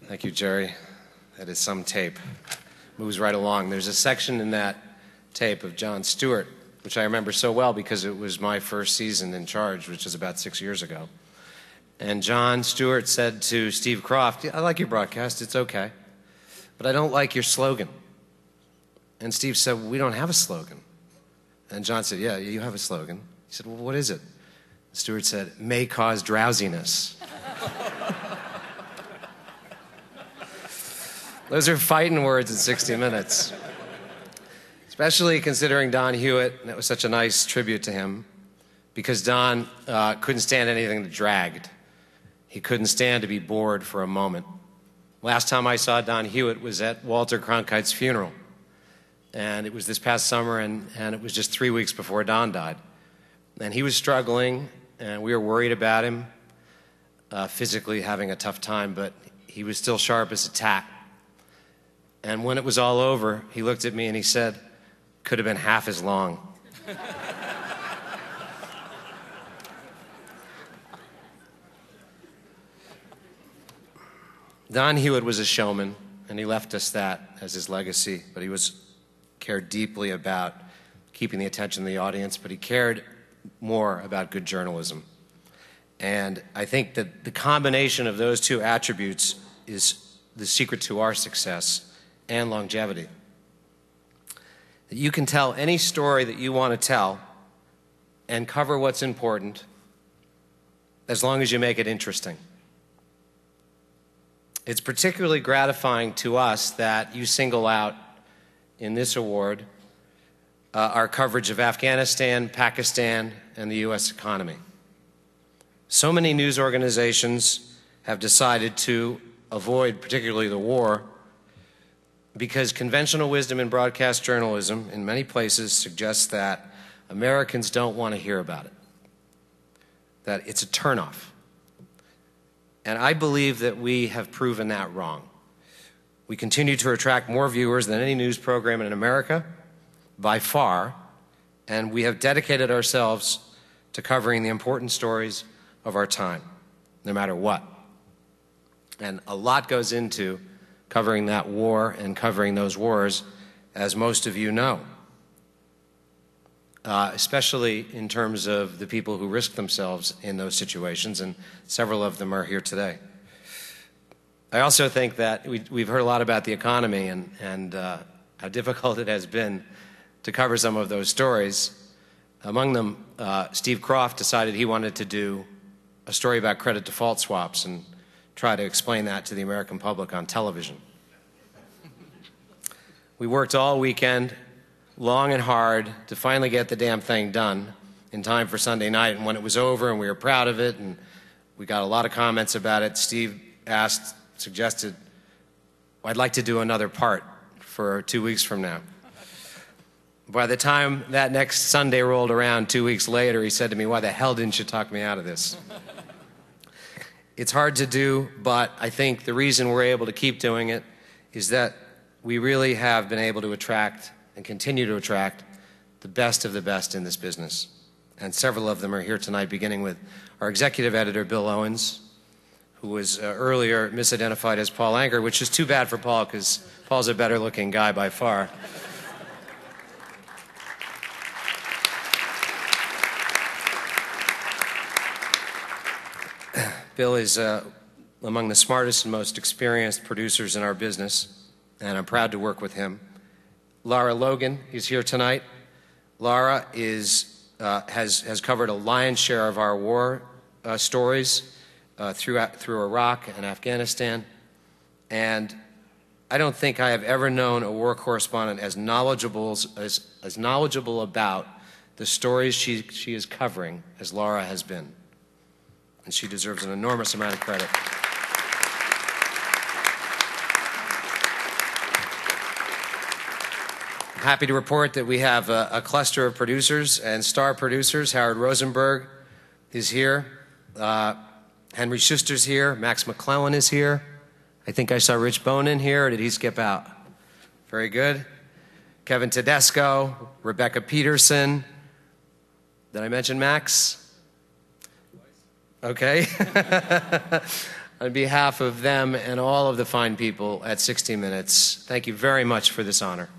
Thank you, Jerry. That is some tape. Moves right along. There's a section in that tape of Jon Stewart, which I remember so well because it was my first season in charge, which was about 6 years ago. And Jon Stewart said to Steve Kroft, "I like your broadcast, it's okay, but I don't like your slogan." And Steve said, "We don't have a slogan." And Jon said, "Yeah, you have a slogan." He said, "Well, what is it?" Stewart said, "May cause drowsiness." Those are fighting words in 60 Minutes. Especially considering Don Hewitt, and that was such a nice tribute to him, because Don couldn't stand anything that dragged. He couldn't stand to be bored for a moment. Last time I saw Don Hewitt was at Walter Cronkite's funeral. And it was this past summer, and it was just 3 weeks before Don died. And he was struggling, and we were worried about him, physically having a tough time, but he was still sharp as a tack. And when it was all over, he looked at me and he said, "Could have been half as long." Don Hewitt was a showman, and he left us that as his legacy, but he cared deeply about keeping the attention of the audience, but he cared more about good journalism. And I think that the combination of those two attributes is the secret to our success and longevity. That you can tell any story that you want to tell and cover what's important as long as you make it interesting. It's particularly gratifying to us that you single out in this award our coverage of Afghanistan, Pakistan, and the U.S. economy. So many news organizations have decided to avoid particularly the war because conventional wisdom in broadcast journalism in many places suggests that Americans don't want to hear about it, that it's a turnoff. And I believe that we have proven that wrong. We continue to attract more viewers than any news program in America, by far, and we have dedicated ourselves to covering the important stories of our time, no matter what. And a lot goes into covering that war and covering those wars, as most of you know, especially in terms of the people who risk themselves in those situations, and several of them are here today. I also think that we've heard a lot about the economy and how difficult it has been to cover some of those stories. Among them, Steve Kroft decided he wanted to do a story about credit default swaps and try to explain that to the American public on television. We worked all weekend, long and hard, to finally get the damn thing done in time for Sunday night. And when it was over and we were proud of it and we got a lot of comments about it, Steve suggested, "I'd like to do another part for 2 weeks from now." By the time that next Sunday rolled around 2 weeks later, he said to me, "Why the hell didn't you talk me out of this?" It's hard to do, but I think the reason we're able to keep doing it is that we really have been able to attract and continue to attract the best of the best in this business. And several of them are here tonight, beginning with our executive editor, Bill Owens, who was earlier misidentified as Paul Anker, which is too bad for Paul because Paul's a better looking guy by far. Bill is among the smartest and most experienced producers in our business, and I'm proud to work with him. Lara Logan is here tonight. Lara has covered a lion's share of our war stories through Iraq and Afghanistan, and I don't think I have ever known a war correspondent as knowledgeable about the stories she is covering as Lara has been. And she deserves an enormous amount of credit. I'm happy to report that we have a cluster of producers and star producers. Howard Rosenberg is here. Henry Schuster's here. Max McClellan is here. I think I saw Rich Bonin here, or did he skip out? Very good. Kevin Tedesco, Rebecca Peterson. Did I mention Max? Okay. On behalf of them and all of the fine people at 60 Minutes, thank you very much for this honor.